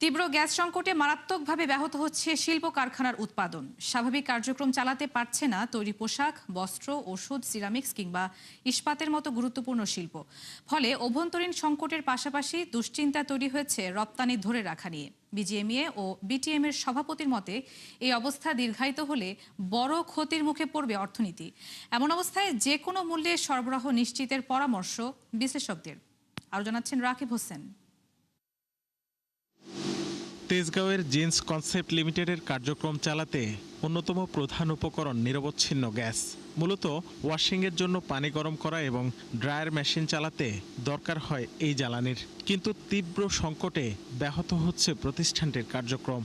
তীব্র গ্যাস সংকটে মারাত্মকভাবে ব্যাহত হচ্ছে শিল্প কারখানার উৎপাদন। স্বাভাবিক কার্যক্রম চালাতে পারছে না তৈরি পোশাক, বস্ত্র, ওষুধ, সিরামিক্স কিংবা ইস্পাতের মতো গুরুত্বপূর্ণ শিল্প। ফলে অভ্যন্তরীণ সংকটের পাশাপাশি দুশ্চিন্তা তৈরি হয়েছে রপ্তানি ধরে রাখা নিয়ে। বিজিএমইএ ও বিটিএম এর সভাপতির মতে এই অবস্থা দীর্ঘায়িত হলে বড় ক্ষতির মুখে পড়বে অর্থনীতি। এমন অবস্থায় যে কোনো মূল্যে সরবরাহ নিশ্চিতের পরামর্শ বিশ্লেষকদের। আরও জানাচ্ছেন রাকিব হোসেন। তেজগাঁওয়ের জিন্স কনসেপ্ট লিমিটেডের কার্যক্রম চালাতে অন্যতম প্রধান উপকরণ নিরবচ্ছিন্ন গ্যাস। মূলত ওয়াশিংয়ের জন্য পানি গরম করা এবং ড্রায়ার মেশিন চালাতে দরকার হয় এই জ্বালানির। কিন্তু তীব্র সংকটে ব্যাহত হচ্ছে প্রতিষ্ঠানটির কার্যক্রম।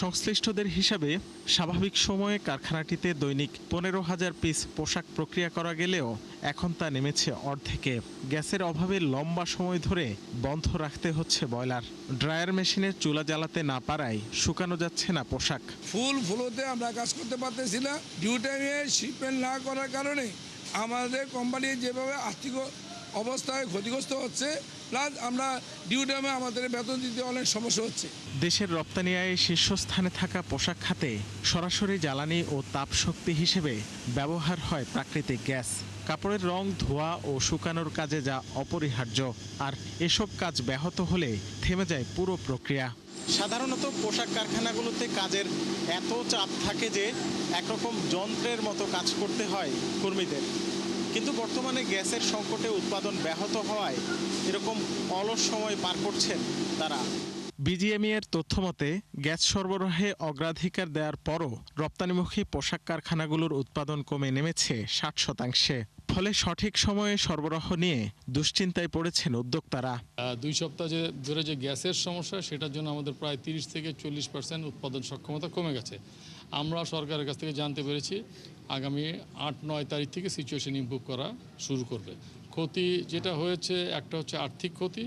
সংশ্লিষ্টদের হিসাবে স্বাভাবিক সময়ে কারখানাটিতে দৈনিক 15,000 পিস পোশাক প্রক্রিয়া করা গেলেও এখন তা নেমেছে অর্ধেকে। গ্যাসের অভাবে লম্বা সময় ধরে বন্ধ রাখতে হচ্ছে বয়লার। ড্রায়ার মেশিনের চুলা জ্বালাতে না পারায় শুকানো যাচ্ছে না পোশাক। ফুল ফ্লোতে আমরা কাজ করতে পারতেছি না। ডিউ টাইমে শিপমেন্ট না করার কারণে আমাদের কোম্পানি যেভাবে আর্থিক অবস্থায় ক্ষতিগ্রস্ত হচ্ছে, প্লাস আমরা ডিউ টাইমে আমাদের বেতন দিতে অনেক সমস্যা হচ্ছে। দেশের রপ্তানি আয়ে শীর্ষস্থানে থাকা পোশাক খাতে সরাসরি জ্বালানি ও তাপ শক্তি হিসেবে ব্যবহার হয় প্রাকৃতিক গ্যাস। কাপড়ের রং, ধোয়া ও শুকানোর কাজে যা অপরিহার্য। আর এসব কাজ ব্যাহত হলে থেমে যায় পুরো প্রক্রিয়া। সাধারণত পোশাক কারখানাগুলোতে কাজের এত চাপ থাকে যে একরকম যন্ত্রের মতো কাজ করতে হয় কর্মীদের। কিন্তু বর্তমানে গ্যাসের সংকটে উৎপাদন ব্যাহত হওয়ায় এরকম অলস সময় পার করছেন তারা। বিজিএমইএর তথ্যমতে গ্যাস সরবরাহে অগ্রাধিকার দেওয়ার পরও রপ্তানিমুখী পোশাক কারখানাগুলোর উৎপাদন কমে নেমেছে 60%। ফলে সঠিক সময়ে সরবরাহ নিয়ে দুশ্চিন্তায় পড়েছেন উদ্যোক্তারা। 2 সপ্তাহ ধরে যে গ্যাসের সমস্যা, সেটার জন্য আমাদের প্রায় 30 থেকে 40% উৎপাদন সক্ষমতা কমে গেছে। আমরা সরকারের কাছ থেকে জানতে পেরেছি আগামী 8-9 তারিখ থেকে সিচুয়েশন ইমপ্রুভ করা শুরু করবে। ক্ষতি যেটা হয়েছে, একটা হচ্ছে আর্থিক ক্ষতি,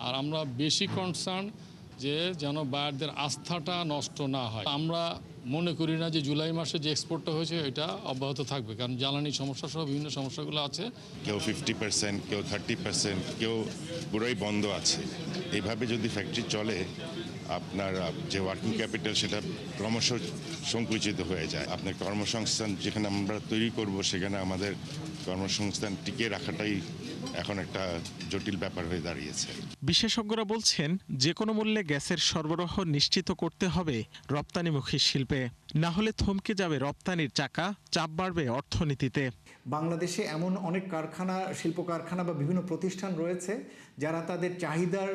আর আমরা বেশি কনসার্ন যে যেন বায়ারদের আস্থাটা নষ্ট না হয়। আমরা মনে করি না যে জুলাই মাসে যে এক্সপোর্টটা হয়েছে এটা অব্যাহত থাকবে, কারণ জ্বালানি সমস্যা সহ বিভিন্ন সমস্যাগুলো আছে। কেউ 50%, কেউ 30%, কেউ পুরোই বন্ধ আছে। এইভাবে যদি ফ্যাক্টরি চলে, আপনার যে ওয়ার্কিং ক্যাপিটাল সেটা ক্রমশ সংকুচিত হয়ে যায়। আপনার কর্মসংস্থান যেখানে আমরা তৈরি করব, সেখানে আমাদের কর্মসংস্থান টিকিয়ে রাখাটাই এখন একটা জটিল ব্যাপার হয়ে দাঁড়িয়েছে। বিশেষজ্ঞরা বলছেন যে কোনো মূল্যে গ্যাসের সরবরাহ নিশ্চিত করতে হবে রপ্তানিমুখী শিল্পে, না হলে থমকে যাবে রপ্তানির চাকা, চাপ বাড়বে অর্থনীতিতে। বাংলাদেশে এমন অনেক কারখানা, শিল্প কারখানা বা বিভিন্ন প্রতিষ্ঠান রয়েছে যারা তাদের চাহিদার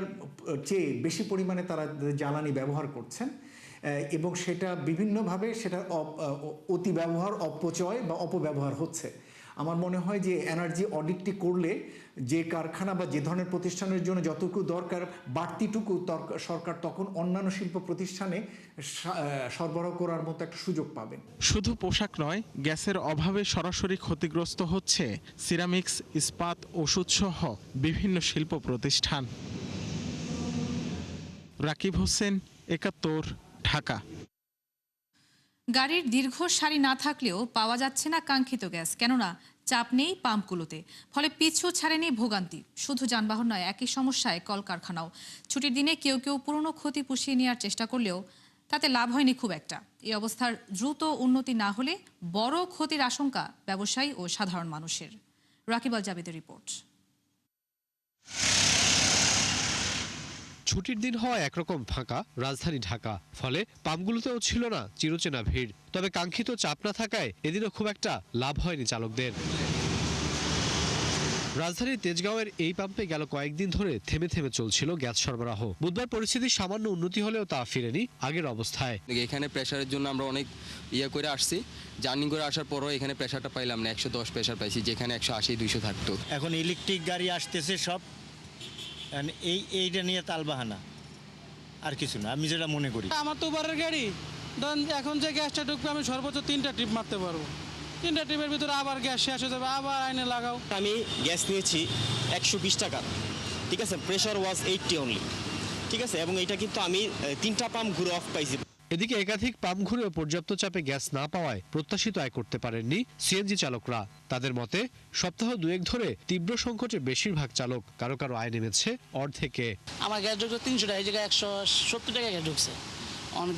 চেয়ে বেশি পরিমাণে তারা জ্বালানি ব্যবহার করছেন এবং সেটা বিভিন্নভাবে সেটা অতি ব্যবহার, অপচয় বা অপব্যবহার হচ্ছে। আমার মনে হয় যে এনার্জি অডিটটি করলে যে কারখানা বা যে ধরনের প্রতিষ্ঠানের জন্য যতটুকু দরকার, বাড়তিটুকু সরকার তখন অন্যান্য শিল্প প্রতিষ্ঠানে সরবরাহ করার মতো একটা সুযোগ পাবেন। শুধু পোশাক নয়, গ্যাসের অভাবে সরাসরি ক্ষতিগ্রস্ত হচ্ছে সিরামিক্স, ইস্পাত, ওষুধ সহ বিভিন্ন শিল্প প্রতিষ্ঠান। রাকিব হোসেন, 71, ঢাকা। গাড়ির দীর্ঘ সারি না থাকলেও পাওয়া যাচ্ছে না কাঙ্ক্ষিত গ্যাস, কেননা চাপ নেই পাম্পগুলোতে। ফলে পিছু ছাড়েনি ভোগান্তি। শুধু যানবাহন নয়, একই সমস্যায় কলকারখানাও। ছুটির দিনে কেউ কেউ পুরনো ক্ষতি পুষিয়ে নেওয়ার চেষ্টা করলেও তাতে লাভ হয়নি খুব একটা। এই অবস্থার দ্রুত উন্নতি না হলে বড় ক্ষতির আশঙ্কা ব্যবসায়ী ও সাধারণ মানুষের। রাকিব আল জাবেদের রিপোর্ট। ছুটির দিন হওয়া একরকম ফাঁকা রাজধানী ঢাকা, ফলে পাম্পগুলোতেও ছিল না চিরচেনা ভিড়। তবে কাঙ্ক্ষিত চাপ না থাকায় এদিনও খুব একটা লাভ হয়নি চালকদের। রাজধানীর তেজগাঁওয়ের এই পাম্পে গেল কয়েকদিন ধরে থেমে থেমে চলছিল গ্যাস সরবরাহ। বুধবার পরিস্থিতির সামান্য উন্নতি হলেও তা ফিরেনি আগের অবস্থায়। এখানে প্রেসারের জন্য আমরা অনেক করে আসছি, জার্নি করে আসার পরও এখানে প্রেসারটা পাইলাম না। 110 প্রেসার পাইছি, যেখানে 180-200 থাকতো। এখন ইলেকট্রিক গাড়ি আসতেছে সব, এইটা নিয়ে তালবাহানা, আর কিছু না। আমি যেটা মনে করি, আমার তো বারের গাড়ি, ধরেন এখন যে গ্যাসটা ঢুকবে আমি সর্বোচ্চ 3টা ট্রিপ মারতে পারবো। 3টা ট্রিপের ভিতরে আবার গ্যাস শেষ হয়ে যাবে, আবার আইনে লাগাও। আমি গ্যাস নিয়েছি 120 টাকা, ঠিক আছে, প্রেশার ওয়াজ 80 অনলি, ঠিক আছে, এবং এটা কিন্তু আমি 3টা পাম্প ঘুরে অফ পাইছি। এদিকে একাধিক পাম্প ঘুরেও পর্যাপ্ত চাপে গ্যাস না পাওয়ায় প্রত্যাশিত আয় করতে পারেননি সিএনজি চালকরা। তাদের মতে সপ্তাহ দুয়েক ধরে তীব্র সংকটে বেশিরভাগ চালক, কারো কারো আয় নেমেছে অর্ধেকে। আমার গ্যাস ঢুকছে 300 টাকা, এই জায়গায় 170 টাকা গ্যাস ঢুকছে,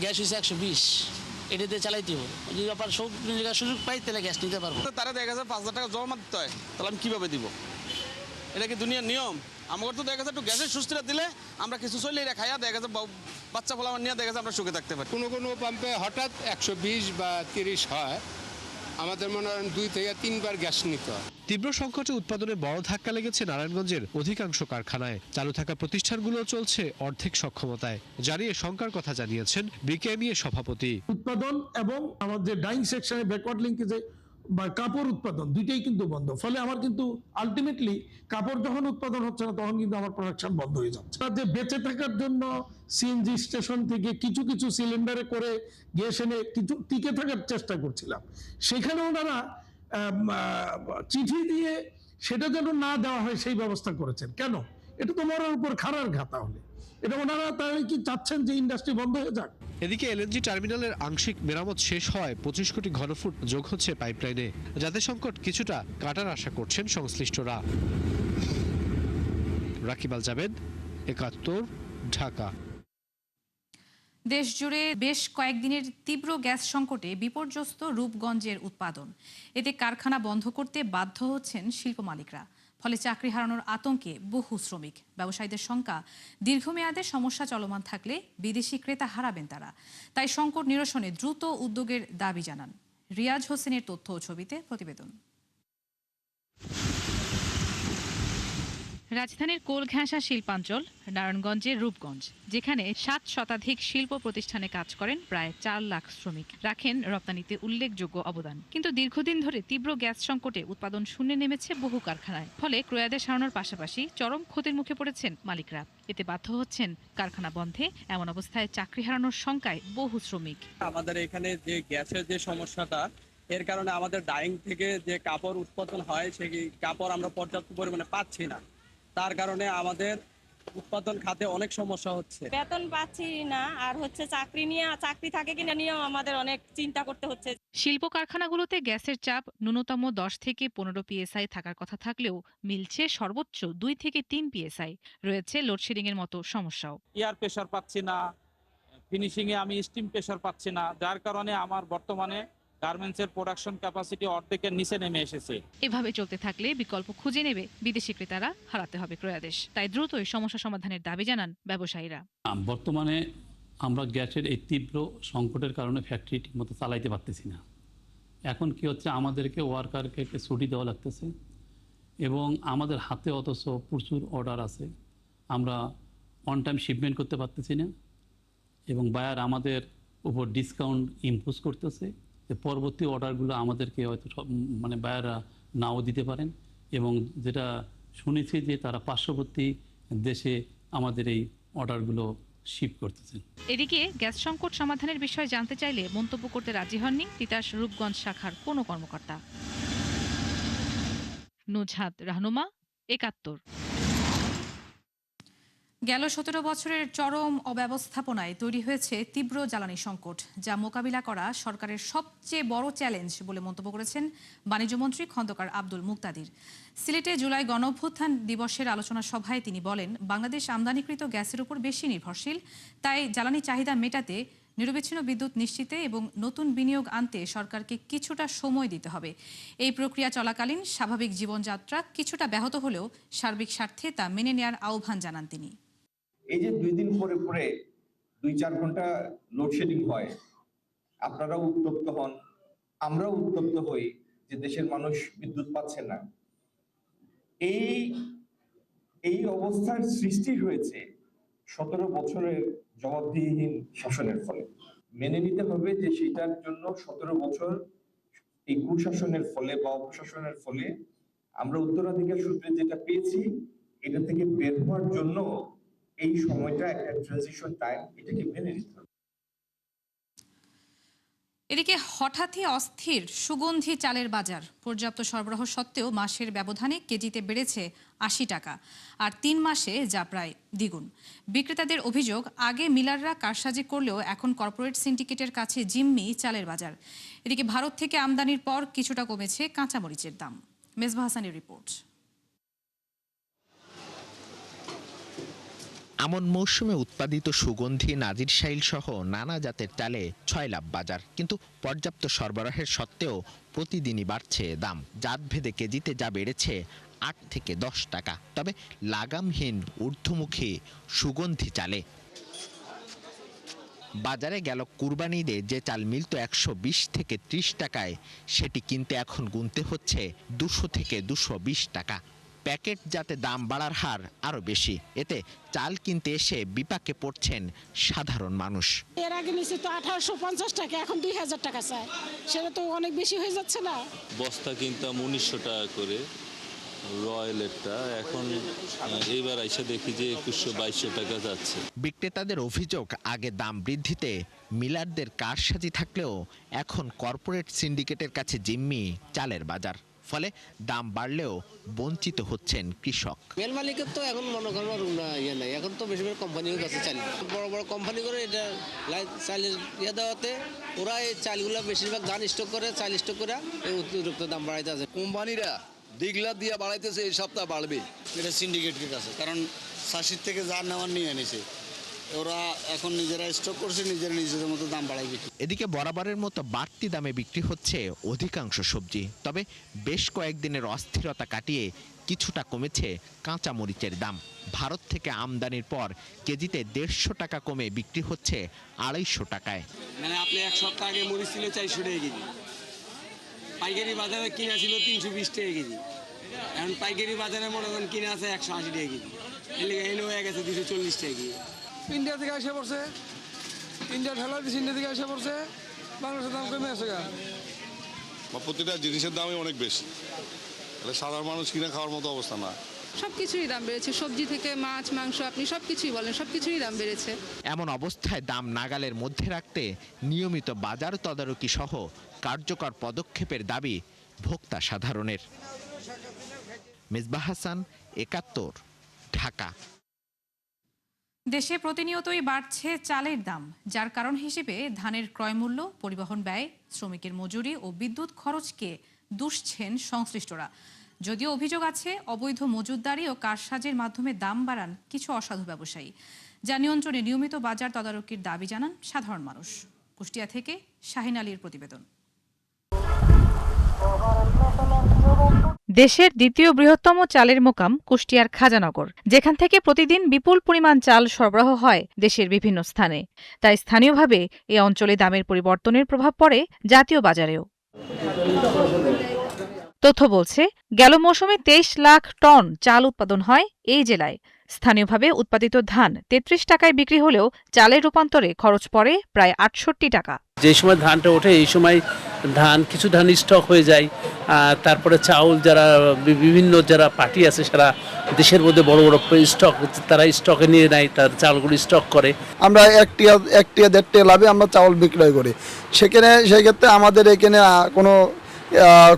গ্যাস হয়েছে 120, এটাতে চালাইতে হবে। যদি আবার সব জায়গায় সুযোগ পাই তাহলে গ্যাস নিতে পারবো। তারা দেখা যাচ্ছে 5,000 টাকা জমা দিতে হয়, তাহলে আমি কিভাবে দিব? এটা কি দুনিয়ার নিয়ম? আমার তো দেখা যাচ্ছে একটু গ্যাসের সুস্থতা দিলে আমরা কিছু চলে এটা খাইয়া দেখা যাচ্ছে বাচ্চা ফলা নিয়ে দেখা যাচ্ছে আমরা সুখে থাকতে পারি। কোনো পাম্পে হঠাৎ 120 বা 30 হয়, আমাদের মনে হয় 2 থেকে 3 বার গ্যাস নিতে হয়। তীব্র সংকটে উৎপাদনে বড় ধাক্কা লেগেছে নারায়ণগঞ্জের অধিকাংশ কারখানায়। চালু থাকা প্রতিষ্ঠানগুলো চলছে অর্ধেক সক্ষমতায়, জানিয়ে শঙ্কার কথা জানিয়েছেন বিকেএমইএ সভাপতি। উৎপাদন এবং আমাদের ডাইং সেকশনে ব্যাকওয়ার্ড লিঙ্কেজে বা কাপড় উৎপাদন দুইটাই কিন্তু বন্ধ। ফলে আমার কিন্তু আলটিমেটলি কাপড় যখন উৎপাদন হচ্ছে না তখন কিন্তু আমার প্রোডাকশন বন্ধ হয়ে যাচ্ছে। যে বেঁচে থাকার জন্য সিএনজি স্টেশন থেকে কিছু কিছু সিলিন্ডারে করে গ্যাস এনে কিছু টিকে থাকার চেষ্টা করছিলাম, সেখানে ওনারা চিঠি দিয়ে সেটা যেন না দেওয়া হয় সেই ব্যবস্থা করেছেন। কেন? এটা তো মরার উপর খাড়ার ঘা। তাহলে এটা ওনারা তাই কি চাচ্ছেন যে ইন্ডাস্ট্রি বন্ধ হয়ে যাক? এদিকে এলএনজি টার্মিনালের আংশিক মেরামত শেষ হয় 25 কোটি ঘনফুট যোগ হচ্ছে পাইপলাইনে, যাতে সংকট কিছুটা কাটার আশা করছেন সংশ্লিষ্টরা। রাকিব আল জাবেদ, 71, ঢাকা। দেশ জুড়ে বেশ কয়েকদিনের তীব্র গ্যাস সংকটে বিপর্যস্ত রূপগঞ্জের উৎপাদন। এতে কারখানা বন্ধ করতে বাধ্য হচ্ছেন শিল্প মালিকরা। ফলে চাকরি হারানোর আতঙ্কে বহু শ্রমিক। ব্যবসায়ীদের শঙ্কা, দীর্ঘমেয়াদে সমস্যা চলমান থাকলে বিদেশি ক্রেতা হারাবেন তারা। তাই সংকট নিরসনে দ্রুত উদ্যোগের দাবি জানান। রিয়াজ হোসেনের তথ্য ও ছবিতে প্রতিবেদন। রাজধানীর কোলঘেঁষা শিল্পাঞ্চল নারায়ণগঞ্জের রূপগঞ্জ, যেখানে 7 শতাধিক শিল্প প্রতিষ্ঠানে কাজ করেন প্রায় 4 লাখ শ্রমিক, রাখেন রপ্তানিতে উল্লেখযোগ্য অবদান। কিন্তু দীর্ঘদিন ধরে তীব্র গ্যাস সংকটে উৎপাদন শূন্যে নেমেছে বহু কারখানায়। ফলে ক্রয়াদেশ হারানোর পাশাপাশি চরম ক্ষতির মুখে পড়েছেন মালিকরা। এতে বাধ্য হচ্ছেন কারখানা বন্ধে। এমন অবস্থায় চাকরি হারানোর শঙ্কায় বহু শ্রমিক। আমাদের এখানে যে গ্যাসের যে সমস্যাটা, এর কারণে আমাদের ডাইং থেকে যে কাপড় উৎপাদন হয় সেই কাপড় আমরা পর্যাপ্ত পরিমাণে পাচ্ছি না। তার কারণে আমাদের উৎপাদন খাতে অনেক সমস্যা হচ্ছে। বেতন পাচ্ছি না, আর হচ্ছে চাকরি থাকে কিনা নিয়েও আমাদের অনেক চিন্তা করতে হচ্ছে। শিল্প কারখানাগুলোতে গ্যাসের চাপ ন্যূনতম 10 থেকে 15 PSI থাকার কথা থাকলেও মিলছে সর্বোচ্চ 2 থেকে 3 PSI। রয়েছে লোডশেডিং এর মতো সমস্যাও। এয়ার প্রেসার পাচ্ছি না, ফিনিশিং এ আমি স্টিম প্রেসার পাচ্ছি না, যার কারণে আমার বর্তমানে গার্মেন্টসের প্রোডাকশন ক্যাপাসিটি অর্ধেকের নিচে নেমে এসেছে। এভাবে চলতে থাকলে বিকল্প খুঁজে নেবে বিদেশি ক্রেতারা, হারাতে হবে ক্রয়াদেশ। তাই দ্রুতই সমস্যা সমাধানের দাবি জানান ব্যবসায়ীরা। বর্তমানে আমরা গ্যাসের এই তীব্র সংকটের কারণে ফ্যাক্টরি ঠিকমতো চালাইতে পারতেছি না। এখন কি হচ্ছে, আমাদেরকে ওয়ার্কারকে ছুটি দেওয়া লাগতেছে এবং আমাদের হাতে অথচ প্রচুর অর্ডার আছে, আমরা অন টাইম শিপমেন্ট করতে পারতেছি না এবং বায়ার আমাদের উপর ডিসকাউন্ট ইম্পোজ করতেছে। পরবর্তী অর্ডারগুলো আমাদেরকে হয়তো বায়াররা নাও দিতে পারেন এবং যেটা শুনেছি যে তারা পার্শ্ববর্তী দেশে আমাদের এই অর্ডারগুলো শিপ করতেছেন। এদিকে গ্যাস সংকট সমাধানের বিষয়ে জানতে চাইলে মন্তব্য করতে রাজি হননি তিতাস রূপগঞ্জ শাখার কোনো কর্মকর্তা। নুজহাত রাহনুমা, 71। গেল 17 বছরের চরম অব্যবস্থাপনায় তৈরি হয়েছে তীব্র জ্বালানি সংকট, যা মোকাবিলা করা সরকারের সবচেয়ে বড় চ্যালেঞ্জ বলে মন্তব্য করেছেন বাণিজ্যমন্ত্রী খন্দকার আব্দুল মুক্তাদির। সিলেটে জুলাই গণঅভ্যুত্থান দিবসের আলোচনা সভায় তিনি বলেন, বাংলাদেশ আমদানিকৃত গ্যাসের উপর বেশি নির্ভরশীল। তাই জ্বালানি চাহিদা মেটাতে, নিরবিচ্ছিন্ন বিদ্যুৎ নিশ্চিতে এবং নতুন বিনিয়োগ আনতে সরকারকে কিছুটা সময় দিতে হবে। এই প্রক্রিয়া চলাকালীন স্বাভাবিক জীবনযাত্রা কিছুটা ব্যাহত হলেও সার্বিক স্বার্থে তা মেনে নেওয়ার আহ্বান জানান তিনি। এই যে 2 দিন পরে 2-4 ঘন্টা লোডশেডিং হয়, আপনারাও উত্তপ্ত হন, আমরাও উত্তপ্ত হই যে দেশের মানুষ বিদ্যুৎ পাচ্ছে না। এই অবস্থার সৃষ্টি হয়েছে 17 বছরের জবাবদিহিহীন শাসনের ফলে। মেনে নিতে হবে যে সেটার জন্য 17 বছর এই কুশাসনের ফলে বা অপশাসনের ফলে আমরা উত্তরাধিকার সূত্রে যেটা পেয়েছি, এটা থেকে বের হওয়ার জন্য এই সময়টা একটা ট্রানজিশন টাইম, এটাকে মেনে নিতে হবে। এদিকে হঠাৎই অস্থির সুগন্ধি চালের বাজার। পর্যাপ্ত সরবরাহ সত্ত্বেও মাসের ব্যবধানে কেজিতে বেড়েছে ৮০ টাকা, আর ৩ মাসে যা প্রায় দ্বিগুণ। বিক্রেতাদের অভিযোগ, আগে মিলাররা কারসাজি করলেও এখন কর্পোরেট সিন্ডিকেটের কাছে জিম্মি চালের বাজার। এদিকে ভারত থেকে আমদানির পর কিছুটা কমেছে কাঁচামরিচের দাম। মেজবা হাসানের রিপোর্ট। আমন মৌসুমে উৎপাদিত সুগন্ধি, নাজিরশাইল সহ নানা জাতের চালে ৬ লাভ বাজার, কিন্তু পর্যাপ্ত সরবরাহের সত্ত্বেও প্রতিদিনই বাড়ছে দাম। জাতভেদে কেজিতে যা বেড়েছে ৮ থেকে ১০ টাকা। তবে লাগামহীন ঊর্ধ্বমুখী সুগন্ধি চালে বাজারে গেল কুরবানি ঈদে যে চাল মিলত ১২০ থেকে ৩০ টাকায়, সেটি কিনতে এখন গুনতে হচ্ছে ২০০ থেকে ২২০ টাকা। প্যাকেট যাতে দাম বাড়ার হার আরো বেশি, এতে চাল কিনতে এসে বিপাকে পড়ছেন সাধারণ মানুষ। এর আগে নিচে তো ১৮৫০ টাকা, এখন ২০০০ টাকা চাই, সেটা তো অনেক বেশি হয়ে যাচ্ছে না? বস্তা কিনতাম ১৯০০ টাকা করে রয়্যালেরটা, এখন এইবার আইসা দেখি যে ২১০০-২২০০ টাকা যাচ্ছে। বিক্রেতাদের অভিযোগ, আগে দাম বৃদ্ধিতে মিলারদের কারসাজি থাকলেও এখন কর্পোরেট সিন্ডিকেটের কাছে জিম্মি চালের বাজার। ফলে দাম বাড়লেও বঞ্চিত হচ্ছেন কৃষক। মেল মালিকের তো এখন মনে করার ইয়ে নাই, এখন তো বেশিরভাগ কোম্পানির কাছে চাল, বড় বড় কোম্পানি করে এটা চালের ইয়ে দেওয়াতে ওরা এই চালগুলো বেশিরভাগ ধান স্টক করে, চাল স্টক করে এই অতিরিক্ত দাম বাড়াইতে আছে। কোম্পানিরা ডিগলার দিয়ে বাড়াইতেছে, এই সপ্তাহ বাড়বে। এটা সিন্ডিকেটের কাছে, কারণ চাষির থেকে যা নেওয়ার নিয়ে এনেছে, ওরা এখন নিজেরা স্টক করছে, নিজেদের মতো দাম বাড়াই বিক্রি। এদিকে বরাবরের মতো বাড়তি দামে বিক্রি হচ্ছে অধিকাংশ সবজি। তবে বেশ কয়েকদিনের অস্থিরতা কাটিয়ে কিছুটা কমেছে কাঁচামরিচের দাম। ভারত থেকে আমদানির পর কেজিতে ১৫০ টাকা কমে বিক্রি হচ্ছে ২৫০ টাকায়। মানে আপনি এক সপ্তাহ আগে মরিচ ছিল ৪০০ টাকা কেজি, পাইকারি বাজারে কিনা ছিল ৩২০ টাকা কেজি, এখন পাইকারি বাজারে মনে করেন কিনা আছে ১৮০ টাকা কেজি, এনে হয়ে গেছে ২৪০ টাকা কেজি। ইন্ডিয়া থেকে এসে পড়ছে, ইন্ডিয়া ঠেলা দিচ্ছে, ইন্ডিয়া থেকে এসে পড়ছে, বাংলাদেশের দাম কমে আছে। প্রতিটা জিনিসের দামই অনেক বেশি, তাহলে সাধারণ মানুষ কিনে খাওয়ার মতো অবস্থা না। সবকিছুরই দাম বেড়েছে, সবজি থেকে মাছ, মাংস, আপনি সবকিছুই বলেন, সবকিছুরই দাম বেড়েছে। এমন অবস্থায় দাম নাগালের মধ্যে রাখতে নিয়মিত বাজার তদারকি সহ কার্যকর পদক্ষেপের দাবি ভোক্তা সাধারণের। মেজবা হাসান, ৭১, ঢাকা। দেশে প্রতিনিয়তই বাড়ছে চালের দাম, যার কারণ হিসেবে ধানের ক্রয়মূল্য, পরিবহন ব্যয়, শ্রমিকের মজুরি ও বিদ্যুৎ খরচকে দুষছেন সংশ্লিষ্টরা। যদিও অভিযোগ আছে অবৈধ মজুতদারি ও কারসাজির মাধ্যমে দাম বাড়ান কিছু অসাধু ব্যবসায়ী, যা নিয়ন্ত্রণে নিয়মিত বাজার তদারকির দাবি জানান সাধারণ মানুষ। কুষ্টিয়া থেকে শাহিন আলীর প্রতিবেদন। দেশের দ্বিতীয় বৃহত্তম চালের মোকাম কুষ্টিয়ার খাজানগর, যেখান থেকে প্রতিদিন বিপুল পরিমাণ চাল সরবরাহ হয় দেশের বিভিন্ন স্থানে। তাই স্থানীয়ভাবে এ অঞ্চলে দামের পরিবর্তনের প্রভাব পড়ে জাতীয় বাজারেও। তথ্য বলছে, গেল মৌসুমে ২৩ লাখ টন চাল উৎপাদন হয় এই জেলায়। স্থানীয়ভাবে উৎপাদিত ধান ৩৩ টাকায় বিক্রি হলেও চালের রূপান্তরে খরচ পড়ে প্রায় ৬৮ টাকা। যে সময় ধানটা ওঠে এই সময় কিছু ধান স্টক হয়ে যায়, তারপরে চাউল যারা বিভিন্ন যারা পার্টি আছে সারা দেশের মধ্যে বড় বড় স্টক, তারা স্টকে নিয়ে নেয়, তার চাউলগুলো স্টক করে। আমরা ১ টিয়া ১.৫ টিয়া লাভে আমরা চাউল বিক্রয় করি, সেক্ষেত্রে আমাদের এখানে কোনো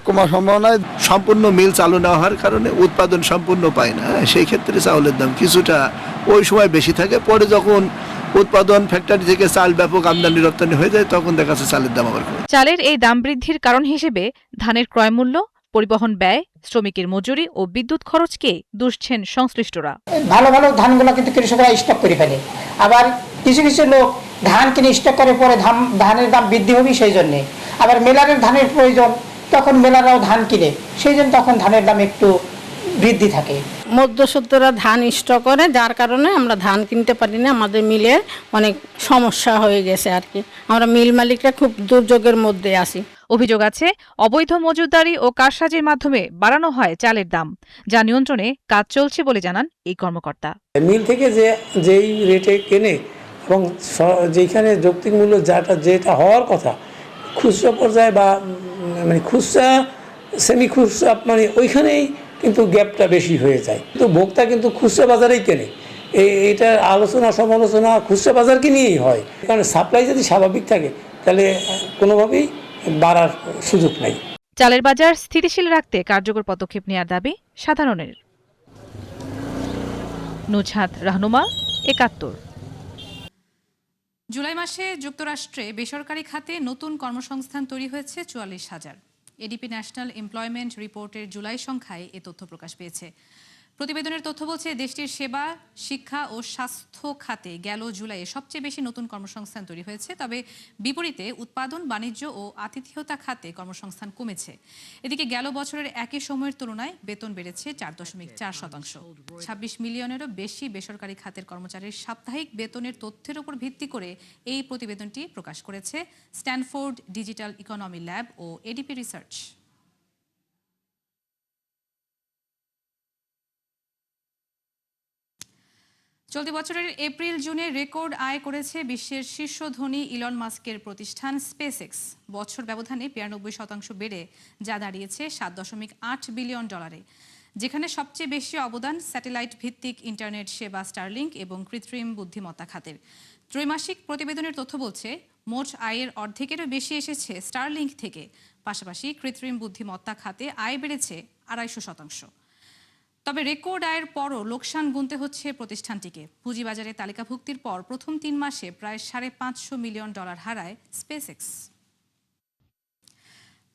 কমার সম্ভাবনা। সম্পূর্ণ মিল চালু না হওয়ার কারণে উৎপাদন সম্পূর্ণ পায় না, সেই ক্ষেত্রে চাউলের দাম কিছুটা ওই সময় বেশি থাকে। পরে যখন উৎপাদন ফ্যাক্টরি থেকে চাল ব্যাপক আমদানি রপ্তানি হয়ে যায়, তখন দেখা যাচ্ছে চালের দাম আবার কমে। চালের এই দাম বৃদ্ধির কারণ হিসেবে ধানের ক্রয়মূল্য, পরিবহন ব্যয়, শ্রমিকের মজুরি ও বিদ্যুৎ খরচকে দুষছেন সংশ্লিষ্টরা। ভালো ভালো ধানগুলো কিন্তু কৃষকরা স্টক করে ফেলে, আবার কিছু কিছু লোক ধান কিনে স্টক করে পরে ধানের দাম বৃদ্ধি হবে সেই জন্যে, আবার মেলারের ধানের প্রয়োজন, তখন মেলারাও ধান কিনে, সেই জন্য তখন ধানের দাম একটু বৃদ্ধি থাকে। মধ্যস্বত্বরা ধান স্টক করে, যার কারণে আমরা ধান কিনতে পারি না, আমাদের মিলের অনেক সমস্যা হয়ে গেছে আর কি। আমরা মিল মালিকরা খুব দুর্যোগের মধ্যে আছি। অভিযোগ আছে অবৈধ মজুতদারি ও কারসাজির মাধ্যমে বাড়ানো হয় চালের দাম, যা নিয়ন্ত্রণে কাজ চলছে বলে জানান এই কর্মকর্তা। মিল থেকে যেই রেটে কেনে এবং যেখানে যৌক্তিক মূল্য যেটা হওয়ার কথা খুচরা পর্যায়ে বা মানে খুচরা সেমি খুচরা মানে ওইখানেই কিন্তু গ্যাপটা বেশি হয়ে যায়, কিন্তু ভোক্তা কিন্তু খুচরা বাজারেই কেনে। এইটার আলোচনা সমালোচনা খুচরা বাজারকে নিয়েই হয়, কারণ সাপ্লাই যদি স্বাভাবিক থাকে তাহলে কোনোভাবেই বাড়ার সুযোগ নেই। চালের বাজার স্থিতিশীল রাখতে কার্যকর পদক্ষেপ নেওয়ার দাবি সাধারণের। নুজহাত রাহনুমা, ৭১। জুলাই মাসে যুক্তরাষ্ট্রে বেসরকারি খাতে নতুন কর্মসংস্থান তৈরি হয়েছে ৪৪,০০০। এডিপি ন্যাশনাল এমপ্লয়মেন্ট রিপোর্টের জুলাই সংখ্যায় এ তথ্য প্রকাশ পেয়েছে। প্রতিবেদনের তথ্য বলছে দেশটির সেবা, শিক্ষা ও স্বাস্থ্য খাতে গেল জুলাইয়ে সবচেয়ে বেশি নতুন কর্মসংস্থান তৈরি হয়েছে। তবে বিপরীতে উৎপাদন, বাণিজ্য ও আতিথেয়তা খাতে কর্মসংস্থান কমেছে। এদিকে গেল বছরের একই সময়ের তুলনায় বেতন বেড়েছে ৪.৪%। ২৬ মিলিয়নেরও বেশি বেসরকারি খাতের কর্মচারীর সাপ্তাহিক বেতনের তথ্যের উপর ভিত্তি করে এই প্রতিবেদনটি প্রকাশ করেছে স্ট্যানফোর্ড ডিজিটাল ইকোনমি ল্যাব ও এডিপি রিসার্চ। চলতি বছরের এপ্রিল-জুনে রেকর্ড আয় করেছে বিশ্বের শীর্ষ ধনী ইলন মাস্কের প্রতিষ্ঠান স্পেসএক্স। বছর ব্যবধানে ৯২% বেড়ে যা দাঁড়িয়েছে $৭.৮ বিলিয়ন। যেখানে সবচেয়ে বেশি অবদান স্যাটেলাইট ভিত্তিক ইন্টারনেট সেবা স্টারলিংক এবং কৃত্রিম বুদ্ধিমত্তা খাতের। ত্রৈমাসিক প্রতিবেদনের তথ্য বলছে মোট আয়ের অর্ধেকেরও বেশি এসেছে স্টারলিংক থেকে। পাশাপাশি কৃত্রিম বুদ্ধিমত্তা খাতে আয় বেড়েছে ২৫০%। তবে রেকর্ড আয়ের পরও লোকসান গুনতে হচ্ছে প্রতিষ্ঠানটিকে। পুঁজিবাজারে তালিকাভুক্তির পর প্রথম ৩ মাসে প্রায় $৫৫০ মিলিয়ন হারায় স্পেসএক্স।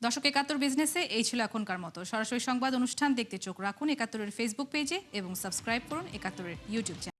দর্শক, ৭১ বিজনেসে এই ছিল এখনকার মতো। সরাসরি সংবাদ অনুষ্ঠান দেখতে চোখ রাখুন ৭১-এর ফেসবুক পেজে এবং সাবস্ক্রাইব করুন ৭১-এর ইউটিউব চ্যানেল।